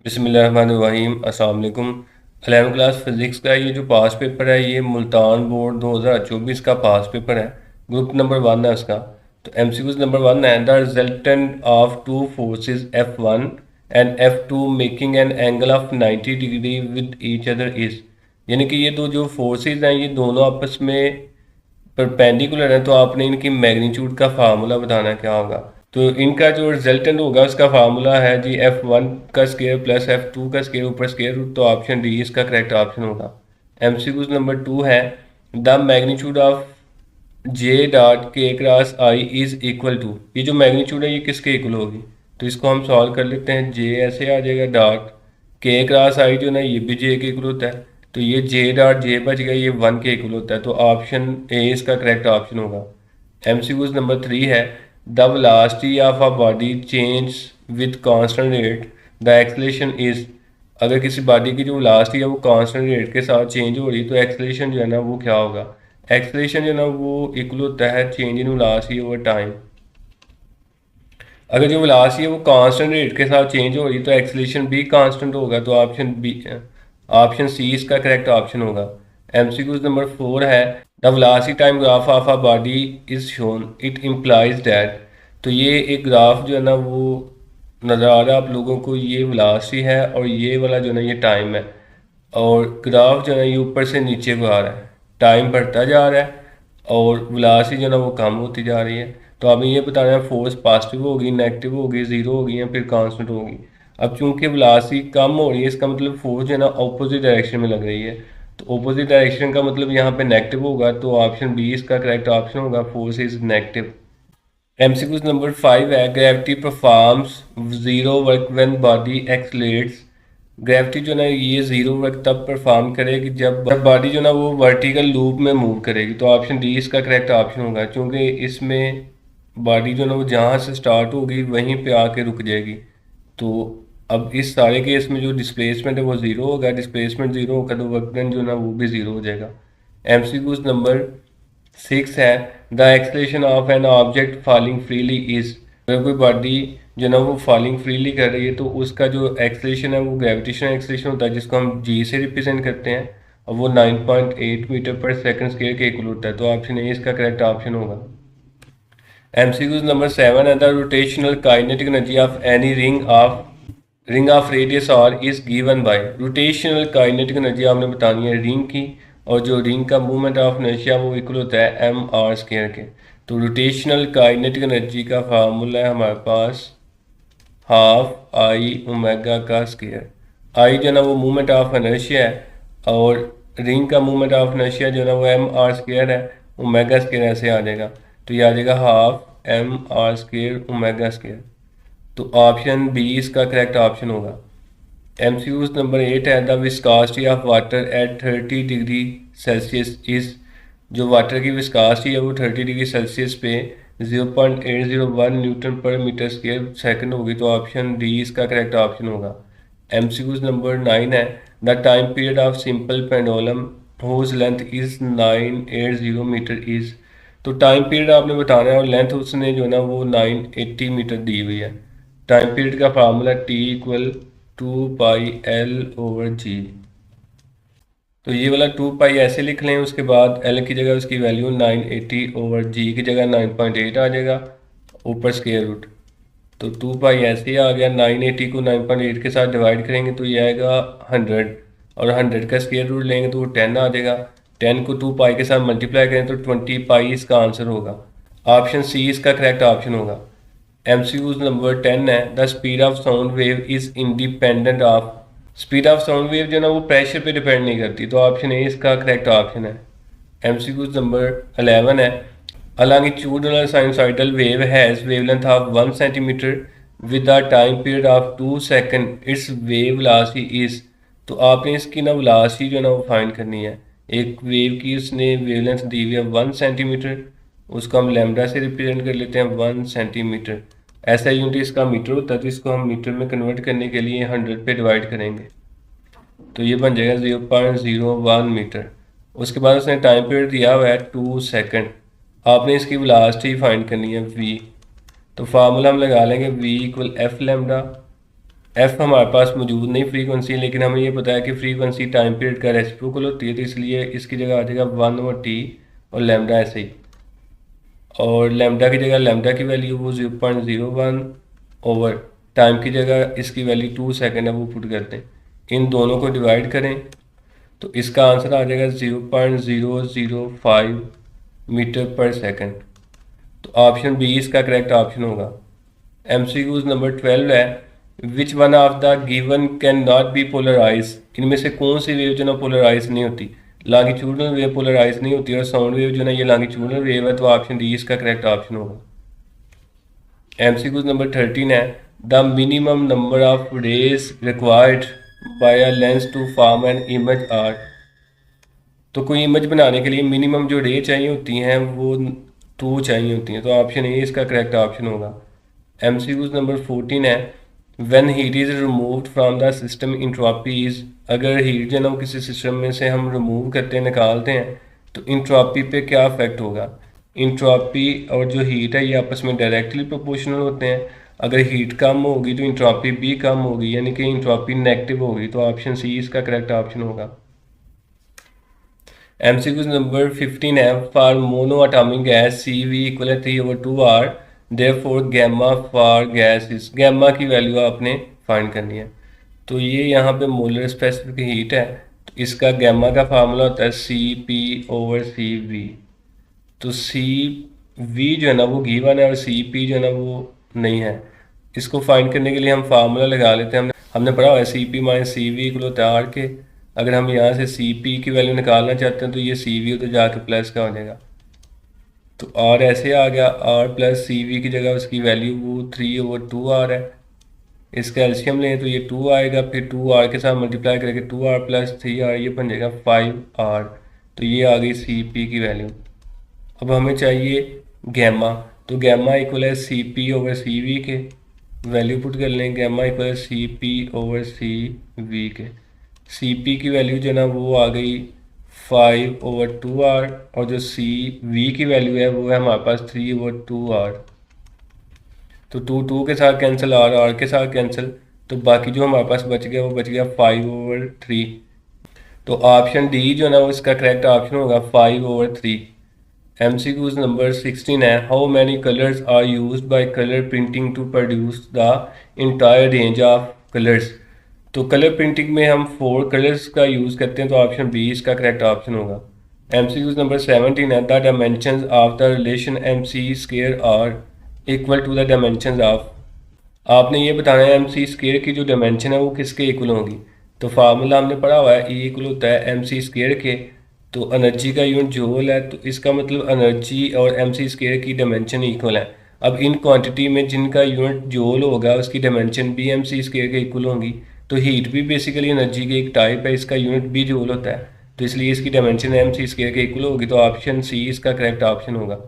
बिस्मिल्लाहिर्रहमानिर्रहीम। अस्सलाम वालेकुम। 11वीं क्लास फिज़िक्स का ये जो पास पेपर है ये मुल्तान बोर्ड 2024 का पास पेपर है। ग्रुप नंबर 1 है उसका। तो एमसीक्यूज नंबर 1 है, the resultant of two forces F1 and F2 making an angle of 90 degree with each other is. यानी कि ये दो जो फोर्सेस हैं ये दोनों आपस में परपेंडिकुलर है, तो आपने इनकी मैग्नीट्यूड का फार्मूला बताना क्या होगा। तो इनका जो रिजल्टेंट होगा उसका फार्मूला है जी F1 का स्केयर प्लस F2 का स्केयर ऊपर स्केयर रूट। तो ऑप्शन डी इसका करेक्ट ऑप्शन होगा। एमसीक्यूज नंबर 2 है, the magnitude of J dot K cross I is equal to. ये जो मैग्नीट्यूड है ये किसके इक्वल होगी। तो इसको हम सॉल्व कर लेते हैं। जे ऐसे आ जाएगा, डॉट के क्रॉस आई जो ना ये भी जे के इक्वल होता है, तो ये जे डॉट जे बच गया, ये 1 के इक्वल होता है। तो ऑप्शन ए इसका करेक्ट ऑप्शन होगा। एमसीक्यूज नंबर 3 है, the velocity of a body change with constant rate, the acceleration is. अगर किसी बॉडी की जो वेलोसिटी है वो कांस्टेंट रेट के साथ चेंज हो रही है तो एक्सेलरेशन जो है ना वो क्या होगा। एक्सेलरेशन जो है ना वो इक्वल होता है change in velocity over time. अगर जो वेलोसिटी है वो कांस्टेंट रेट के साथ चेंज हो रही है तो एक्सेलरेशन भी कांस्टेंट होगा। तो ऑप्शन बी, ऑप्शन सी इसका करेक्ट ऑप्शन होगा। एमसीक्यूज नंबर 4 है, the velocity time graph of a body is shown it implies that. तो ये एक ग्राफ जो है ना वो नज़र आ रहा है आप लोगों को, ये वेलोसिटी है और ये वाला जो है ना ये टाइम है। और ग्राफ जो है ना ये ऊपर से नीचे को आ रहा है, टाइम बढ़ता जा रहा है और वेलोसिटी जो है ना वो कम होती जा रही है। तो हमें ये बताना है फोर्स पॉजिटिव होगी, नेगेटिव होगी, ज़ीरो होगी या फिर कांस्टेंट होगी। अब चूंकि वेलोसिटी कम हो रही है इसका मतलब फोर्स जो है ना अपोजिट डायरेक्शन में लग रही है। तो अपोजिट डायरेक्शन का मतलब यहाँ पे नेगेटिव होगा। तो ऑप्शन बी इसका करेक्ट ऑप्शन होगा, force is negative. MCQs number 5 है, gravity performs zero work when body accelerates. Gravity जो ना ये जीरो वर्क तब परफॉर्म करेगी जब बॉडी जो ना वो वर्टिकल लूप में मूव करेगी। तो ऑप्शन डी इसका करेक्ट ऑप्शन होगा, क्योंकि इसमें बॉडी जो ना वो जहाँ से स्टार्ट होगी वहीं पे आके रुक जाएगी। तो अब इस सारे केस में जो डिस्प्लेसमेंट है वो ज़ीरो होगा, डिस्प्लेसमेंट ज़ीरो होगा तो वर्क डन जो ना वो भी ज़ीरो हो जाएगा। एमसीक्यूज नंबर 6 है, the acceleration of an object falling freely is. अगर कोई बॉडी जो ना वो फॉलिंग फ्रीली कर रही है तो उसका जो एक्सलेशन है वो ग्रेविटेशनल एक्सलेशन होता है जिसको हम जी से रिप्रेजेंट करते हैं और वो 9.8 मीटर पर सेकंड स्क्वायर के इक्वल होता है। तो ऑप्शन ए इसका करेक्ट ऑप्शन होगा। एमसीक्यूज नंबर 7 है, the rotational kinetic energy of any ring of radius R is given by. Rotational kinetic energy आपने बतानी है रिंग की, और जो रिंग का मूवमेंट ऑफ इनर्शिया वो इक्वल होता है एम आर स्क्वायर के। तो रोटेशनल काइनेटिक एनर्जी का फार्मूला है हमारे पास हाफ आई ओमेगा का स्क्वायर। आई जो है ना वो मूवमेंट ऑफ इनर्शिया है और रिंग का मूवमेंट ऑफ इनर्शिया जो है ना वो एम आर स्क्वायर है। ओमेगा स्क्वायर ऐसे आ जाएगा, तो ये आ जाएगा half M R square omega square. तो ऑप्शन बी इसका करेक्ट ऑप्शन होगा। एमसीक्यूज नंबर 8 है, the viscosity of water at 30 degree Celsius is. जो वाटर की विस्कोसिटी है वो 30 डिग्री सेल्सियस पे 0.801 न्यूटन पर मीटर स्क्वायर सेकंड होगी। तो ऑप्शन डी इसका करेक्ट ऑप्शन होगा। एमसीक्यूज नंबर 9 है, the time period of simple pendulum whose length is 980 metre is. तो टाइम पीरियड आपने बताना है और लेंथ उसने जो है ना वो 980 मीटर दी हुई है। टाइम पीरियड का फार्मूला टी इक्वल 2πL/g। तो ये वाला 2π ऐसे लिख लें, उसके बाद L की जगह उसकी वैल्यू 980/g की जगह 9.8 आ जाएगा ऊपर स्क्वायर रूट। तो 2π ऐसे ही आ गया। 980 को 9.8 के साथ डिवाइड करेंगे तो ये आएगा 100, और 100 का स्क्वायर रूट लेंगे तो वो 10 आ जाएगा। 10 को 2π के साथ मल्टीप्लाई करें तो 20π इसका आंसर होगा। ऑप्शन सी इसका करेक्ट ऑप्शन होगा। एमसीक्यूज नंबर 10 है, the speed of sound wave is independent of. Speed of sound wave जो ना वो प्रेशर पे डिपेंड नहीं करती। तो ऑप्शन ए इसका करेक्ट ऑप्शन है। एमसीक्यूज नंबर 11 है, a longitudinal sinusoidal wave has wavelength of 1 centimeter with a time period of 2 seconds. its wave velocity is। तो आपने इसकी ना वेलोसिटी जो है ना वो फाइंड करनी है। एक वेव की उसने वेवलेंथ दी हुई है 1 सेंटीमीटर, उसको हम लैम्डा से रिप्रेजेंट कर लेते हैं 1 सेंटीमीटर। ऐसा यूनिट इसका मीटर होता है, तो इसको हम मीटर में कन्वर्ट करने के लिए 100 पे डिवाइड करेंगे तो ये बन जाएगा 0.01 मीटर। उसके बाद उसने टाइम पीरियड दिया हुआ है 2 सेकंड। आपने इसकी वेलोसिटी फाइंड करनी है v। तो फार्मूला हम लगा लेंगे v equal F lambda F हमारे पास मौजूद नहीं फ्रीक्वेंसी, लेकिन हमें ये पता है कि फ्रीक्वेंसी टाइम पीरियड का रेसिप्रोकल होती है, तो इसलिए इसकी जगह आ जाएगा 1/t और लैम्डा ऐसे ही। और लैम्डा की जगह लैम्डा की वैल्यू वो 0.01 ओवर टाइम की जगह इसकी वैल्यू 2 सेकेंड है वो पुट करते हैं। इन दोनों को डिवाइड करें तो इसका आंसर आ जाएगा 0.005 मीटर पर सेकेंड। तो ऑप्शन बी इसका करेक्ट ऑप्शन होगा। एमसीक्यूज नंबर 12 है, which one of the given can not be polarize. इनमें से कौन सी वेव जो ना पोलराइज नहीं होती। लॉन्गिट्यूडनल वेव पोलराइज नहीं होती और साउंड वेव जो ना ये लॉन्गिट्यूडनल वेव है, तो ऑप्शन डी इसका करेक्ट ऑप्शन होगा। एमसीक्यूज नंबर 13 है, the minimum number of rays required by a lens to form an image are. तो कोई इमेज बनाने के लिए मिनिमम जो रे चाहिए होती हैं वो 2 चाहिए होती हैं, तो ऑप्शन ए इसका करेक्ट ऑप्शन होगा। एमसीक्यूज नंबर 14 है, when heat is removed from the system entropy is. अगर हीट जो है ना वो किसी सिस्टम में से हम रिमूव करते हैं, निकालते हैं, तो इंट्रोपी पे क्या इफेक्ट होगा। इंट्रोपी और जो हीट है ये आपस में डायरेक्टली प्रोपोर्शनल होते हैं। अगर हीट कम होगी तो इंट्रोपी भी कम होगी, यानी कि इंट्रोपी नेगेटिव होगी, तो ऑप्शन सी इसका करेक्ट ऑप्शन होगा। एमसीक्यूज नंबर 15 है, for mono atomic gas C V equal 3/2 R, therefore gamma for gas is. Gamma की वैल्यू आपने फाइंड करनी है। तो ये यहाँ पे मोलर स्पेसिफिक हीट है, तो इसका गैमा का फार्मूला होता है CP/CV। तो CV जो है ना वो गिवन है और CP जो है ना वो नहीं है। इसको फाइंड करने के लिए हम फार्मूला लगा लेते हैं। हमने पढ़ा हुआ है CP-CV इक्वल होता है R के। अगर हम यहाँ से CP की वैल्यू निकालना चाहते हैं तो ये CV तो जाके प्लस का हो जाएगा, तो R ऐसे आ गया। R प्लस CV की जगह उसकी वैल्यू वो 3/2R है। इसका एल्शियम लें तो ये 2 आएगा, फिर 2R के साथ मल्टीप्लाई करके 2R प्लस 3R ये बन जाएगा 5R। तो ये आ गई CP की वैल्यू। अब हमें चाहिए गैमा, तो गैमा इक्वल है CP/CV के। वैल्यू पुट कर लें, गैमा इक्वल है CP/CV के। CP की वैल्यू जो है ना वो आ गई 5/2R, और जो CV की वैल्यू है वो है हमारे पास 3/2R। तो 2 के साथ कैंसिल, R के साथ कैंसिल, तो बाकी जो हमारे पास बच गया वो बच गया 5/3। तो ऑप्शन डी जो है ना वो इसका करेक्ट ऑप्शन होगा 5/3। एमसीक्यूज नंबर 16 है, how many colours are used by colour printing to produce the entire range of colours. तो कलर प्रिंटिंग में हम 4 कलर्स का यूज़ करते हैं, तो ऑप्शन बी इसका करेक्ट ऑप्शन होगा। एमसीक्यूज नंबर 17 है, the dimensions of the relation MC² are equal to the dimensions of. आपने ये बताना है MC² की जो डायमेंशन है वो किसके इक्वल होगी। तो फार्मूला हमने पढ़ा हुआ है, E इक्वल होता है MC² के। तो एनर्जी का यूनिट जूल है, तो इसका मतलब एनर्जी और MC² की डायमेंशन इक्वल है। अब इन क्वांटिटी में जिनका यूनिट जूल होगा उसकी डायमेंशन भी MC² के इक्वल होंगी। तो हीट भी बेसिकली एनर्जी की एक टाइप है, इसका यूनिट भी जूल होता है, तो इसलिए इसकी डायमेंशन MC² के इक्वल होगी। तो ऑप्शन सी इसका करेक्ट ऑप्शन होगा।